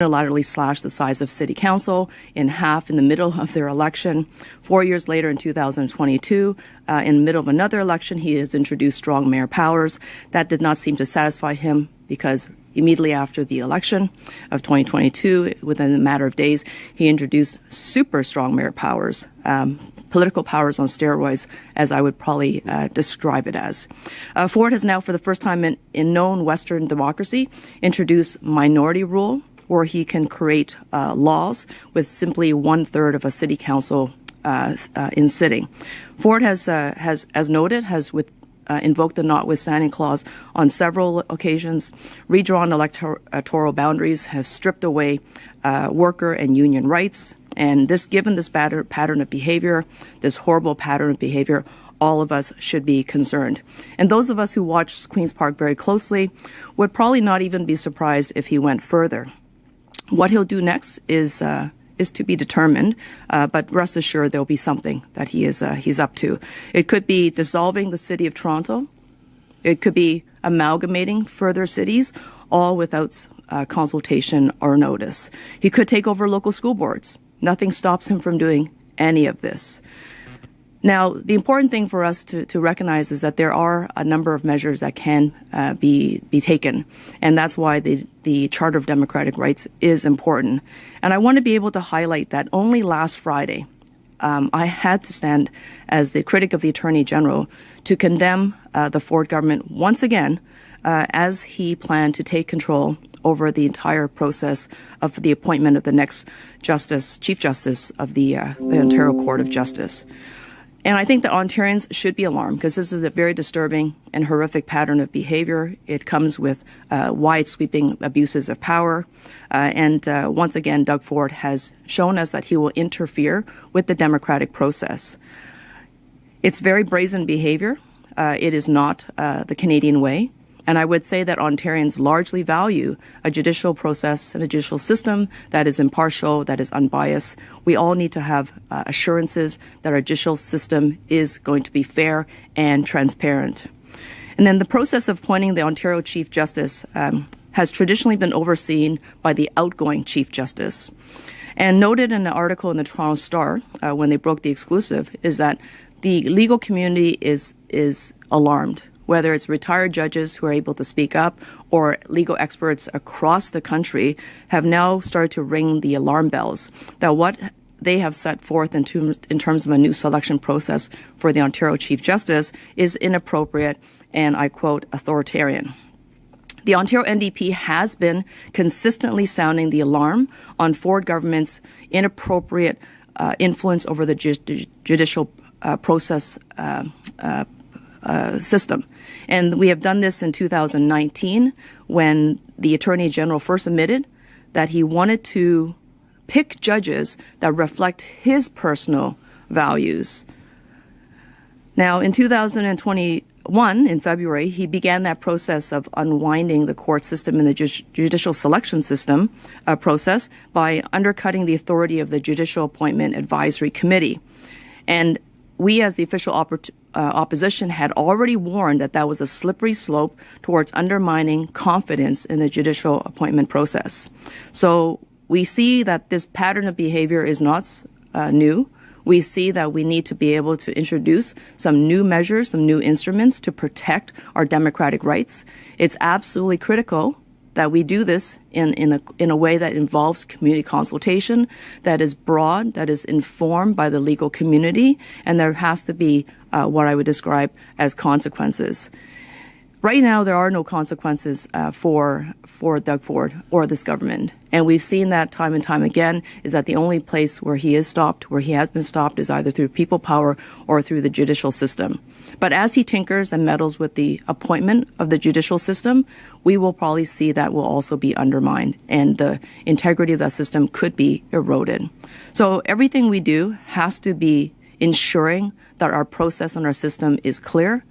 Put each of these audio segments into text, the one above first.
unilaterally slashed the size of city council in half in the middle of their election. 4 years later, in 2022, in the middle of another election, he has introduced strong mayor powers. That did not seem to satisfy him because immediately after the election of 2022, within a matter of days, he introduced super strong mayor powers, political powers on steroids, as I would probably describe it as. Ford has now, for the first time in known Western democracy, introduced minority rule, where he can create laws with simply 1/3 of a city council in sitting. Ford has as noted, invoked the notwithstanding clause on several occasions, redrawn electoral boundaries, have stripped away worker and union rights. And given this pattern of behavior, this horrible pattern of behavior, all of us should be concerned. And those of us who watch Queen's Park very closely would probably not even be surprised if he went further. What he'll do next is to be determined, but rest assured there'll be something that he's up to. It could be dissolving the city of Toronto. It could be amalgamating further cities, all without consultation or notice. He could take over local school boards. Nothing stops him from doing any of this. Now, the important thing for us to recognize is that there are a number of measures that can be taken, and that's why the Charter of Democratic Rights is important. And I want to be able to highlight that only last Friday, I had to stand as the critic of the Attorney General to condemn the Ford government once again as he planned to take control over the entire process of the appointment of the next Chief Justice of the Ontario Court of Justice. And I think that Ontarians should be alarmed because this is a very disturbing and horrific pattern of behavior. It comes with wide sweeping abuses of power. And once again, Doug Ford has shown us that he will interfere with the democratic process. It's very brazen behavior. It is not the Canadian way. And I would say that Ontarians largely value a judicial process and a judicial system that is impartial, that is unbiased. We all need to have assurances that our judicial system is going to be fair and transparent. And then the process of appointing the Ontario Chief Justice has traditionally been overseen by the outgoing Chief Justice. And noted in an article in the Toronto Star when they broke the exclusive is that the legal community is alarmed, whether it's retired judges who are able to speak up or legal experts across the country have now started to ring the alarm bells that what they have set forth in terms of a new selection process for the Ontario Chief Justice is inappropriate and, I quote, authoritarian. The Ontario NDP has been consistently sounding the alarm on Ford government's inappropriate influence over the judicial process system. And we have done this in 2019 when the Attorney General first admitted that he wanted to pick judges that reflect his personal values. Now, in 2021, in February, he began that process of unwinding the court system and the judicial selection system process by undercutting the authority of the Judicial Appointment Advisory Committee. And we, as the official opposition, had already warned that that was a slippery slope towards undermining confidence in the judicial appointment process. So we see that this pattern of behavior is not new. We see that we need to be able to introduce some new measures, some new instruments to protect our democratic rights. It's absolutely critical that we do this in a way that involves community consultation, that is broad, that is informed by the legal community, and there has to be what I would describe as consequences. Right now, there are no consequences for Doug Ford or this government. And we've seen that time and time again, is that the only place where he is stopped, where he has been stopped, is either through people power or through the judicial system. But as he tinkers and meddles with the appointment of the judicial system, we will probably see that will also be undermined and the integrity of that system could be eroded. So everything we do has to be ensuring that our process and our system is clear,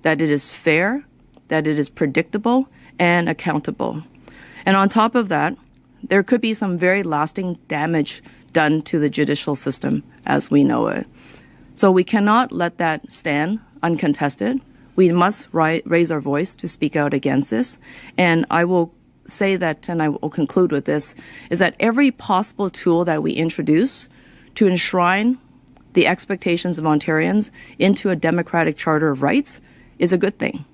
that it is fair, that it is predictable and accountable. And on top of that, there could be some very lasting damage done to the judicial system as we know it. So we cannot let that stand uncontested. We must raise our voice to speak out against this. And I will say that, and I will conclude with this, is that every possible tool that we introduce to enshrine the expectations of Ontarians into a democratic charter of rights is a good thing.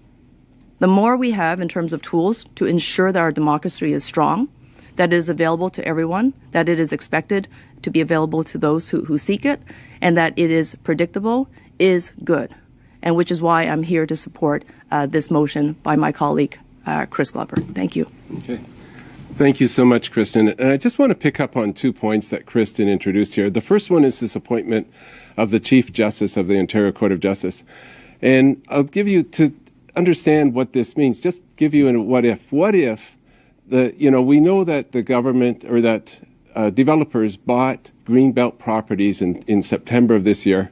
The more we have in terms of tools to ensure that our democracy is strong, that it is available to everyone, that it is expected to be available to those who seek it, and that it is predictable, is good. And which is why I'm here to support this motion by my colleague, Chris Glover. Thank you. Okay. Thank you so much, Kristen. And I just want to pick up on 2 points that Kristen introduced here. The first one is this appointment of the Chief Justice of the Ontario Court of Justice. And I'll give you, to understand what this means, just give you a what if. What if, we know that the government, or that developers bought Greenbelt properties in September of this year.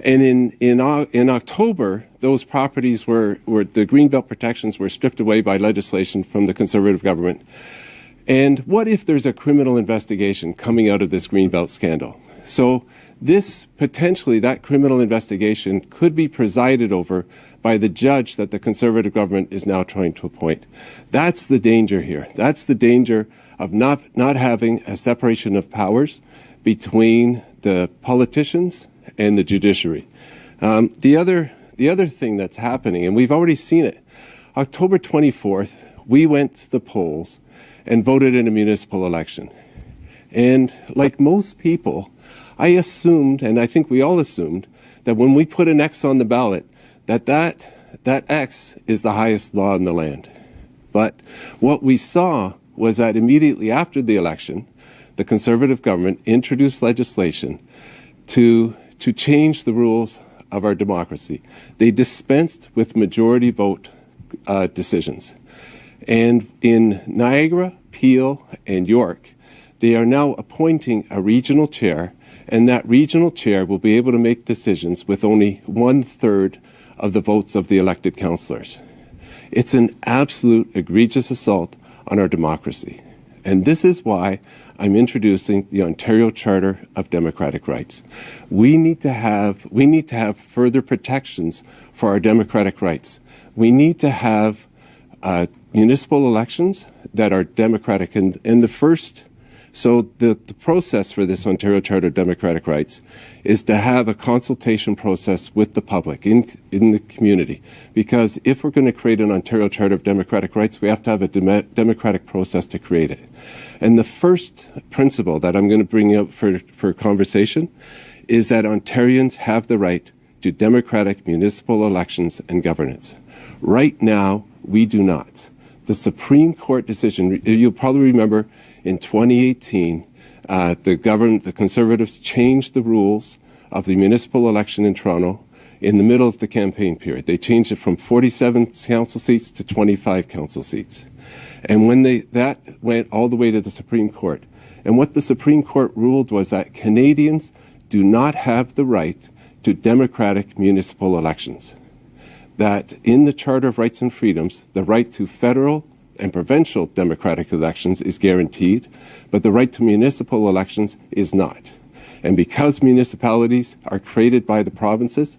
And in October, those properties were the Greenbelt protections were stripped away by legislation from the Conservative government. And what if there's a criminal investigation coming out of this Greenbelt scandal? So this potentially, that criminal investigation could be presided over by the judge that the Conservative government is now trying to appoint. That's the danger here. That's the danger of not having a separation of powers between the politicians and the judiciary. The other thing that's happening, and we've already seen it, October 24th, we went to the polls and voted in a municipal election. And like most people, I assumed, and I think we all assumed, that when we put an X on the ballot, that X is the highest law in the land. But what we saw was that immediately after the election, the Conservative government introduced legislation to change the rules of our democracy. They dispensed with majority vote decisions. And in Niagara, Peel, and York, they are now appointing a regional chair, and that regional chair will be able to make decisions with only 1/3 of the votes of the elected councillors. It's an absolute egregious assault on our democracy. And this is why I'm introducing the Ontario Charter of Democratic Rights. We need to have further protections for our democratic rights. We need to have municipal elections that are democratic. And the process for this Ontario Charter of Democratic Rights is to have a consultation process with the public in the community. Because if we're going to create an Ontario Charter of Democratic Rights, we have to have a democratic process to create it. And the first principle that I'm going to bring up for conversation is that Ontarians have the right to democratic municipal elections and governance. Right now, we do not. The Supreme Court decision, you'll probably remember, in 2018, the Conservatives changed the rules of the municipal election in Toronto in the middle of the campaign period. They changed it from 47 council seats to 25 council seats. And when that went all the way to the Supreme Court. And what the Supreme Court ruled was that Canadians do not have the right to democratic municipal elections. That in the Charter of Rights and Freedoms, the right to federal and provincial democratic elections is guaranteed, but the right to municipal elections is not. And because municipalities are created by the provinces,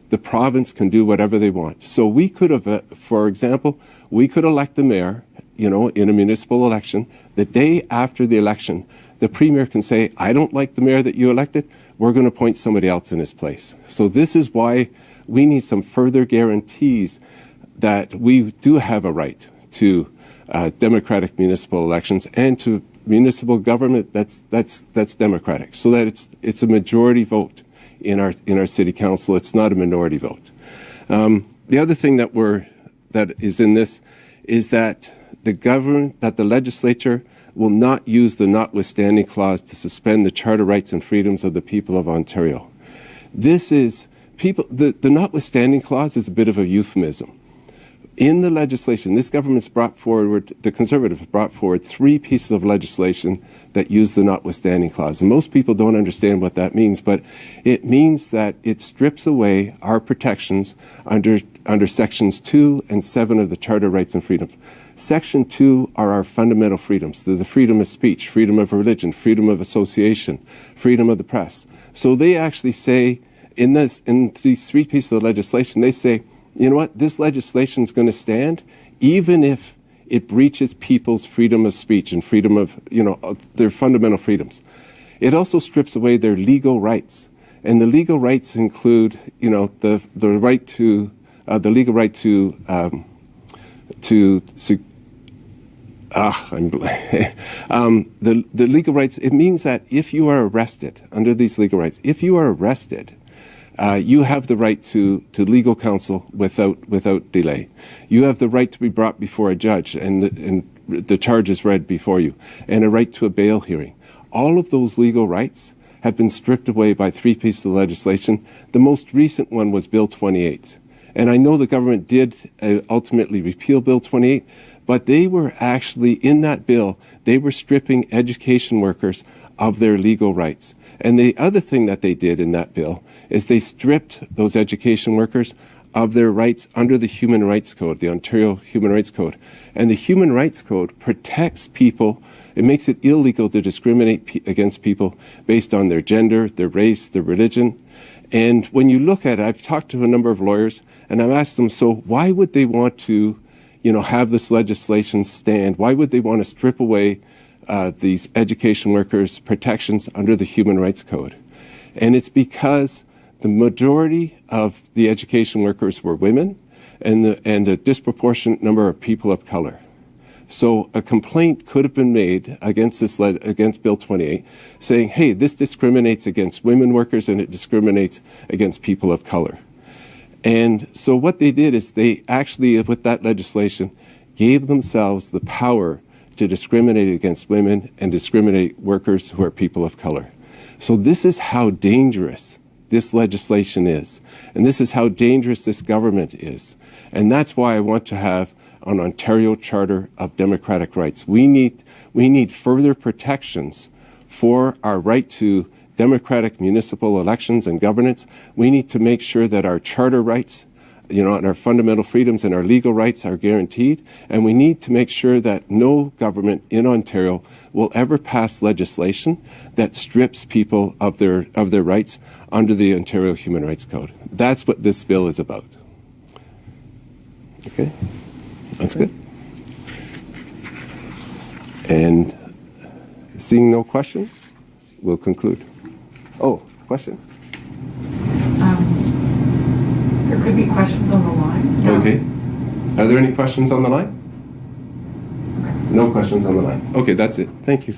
the province can do whatever they want. So we could have, for example, we could elect the mayor, in a municipal election. The day after the election, the premier can say, I don't like the mayor that you elected, we're going to appoint somebody else in his place. So this is why we need some further guarantees that we do have a right to democratic municipal elections and to municipal government that's democratic, so that it's a majority vote in our city council. It's not a minority vote. The other thing that is in this is that the legislature will not use the notwithstanding clause to suspend the charter rights and freedoms of the people of Ontario. The notwithstanding clause is a bit of a euphemism. In the legislation, the Conservatives brought forward 3 pieces of legislation that use the notwithstanding clause. And most people don't understand what that means, but it means that it strips away our protections under Sections 2 and 7 of the Charter of Rights and Freedoms. Section 2 are our fundamental freedoms: the freedom of speech, freedom of religion, freedom of association, freedom of the press. So they actually say, in these 3 pieces of legislation, they say, you know what, this legislation is going to stand even if It breaches people's freedom of speech and freedom of, their fundamental freedoms. It also strips away their legal rights. And the legal rights include, the right to, the legal right to the legal rights, it means that if you are arrested, under these legal rights, if you are arrested, you have the right to legal counsel without delay. You have the right to be brought before a judge and the charges read before you, and a right to a bail hearing. All of those legal rights have been stripped away by 3 pieces of legislation. The most recent one was Bill 28. And I know the government did ultimately repeal Bill 28, but they were actually, in that bill, they were stripping education workers of their legal rights. And the other thing that they did in that bill is they stripped those education workers of their rights under the Human Rights Code, the Ontario Human Rights Code. And the Human Rights Code protects people. It makes it illegal to discriminate against people based on their gender, their race, their religion. And when you look at it, I've talked to a number of lawyers, and I've asked them, so why would they want to, have this legislation stand? Why would they want to strip away these education workers' protections under the Human Rights Code? And it's because the majority of the education workers were women, and a disproportionate number of people of color. So a complaint could have been made against against Bill 28, saying, hey, this discriminates against women workers and it discriminates against people of color. And so what they did is they actually, with that legislation, gave themselves the power to discriminate against women and discriminate workers who are people of color. So this is how dangerous this legislation is. And this is how dangerous this government is. And that's why I want to have an Ontario Charter of Democratic Rights. We need further protections for our right to democratic municipal elections and governance. We need to make sure that our charter rights, and our fundamental freedoms and our legal rights are guaranteed. And we need to make sure that no government in Ontario will ever pass legislation that strips people of their rights under the Ontario Human Rights Code. That's what this bill is about. Okay? That's good. And seeing no questions, we'll conclude. Oh, question? There could be questions on the line. Yeah. Okay. Are there any questions on the line? Okay. No questions on the line. Okay, that's it. Thank you.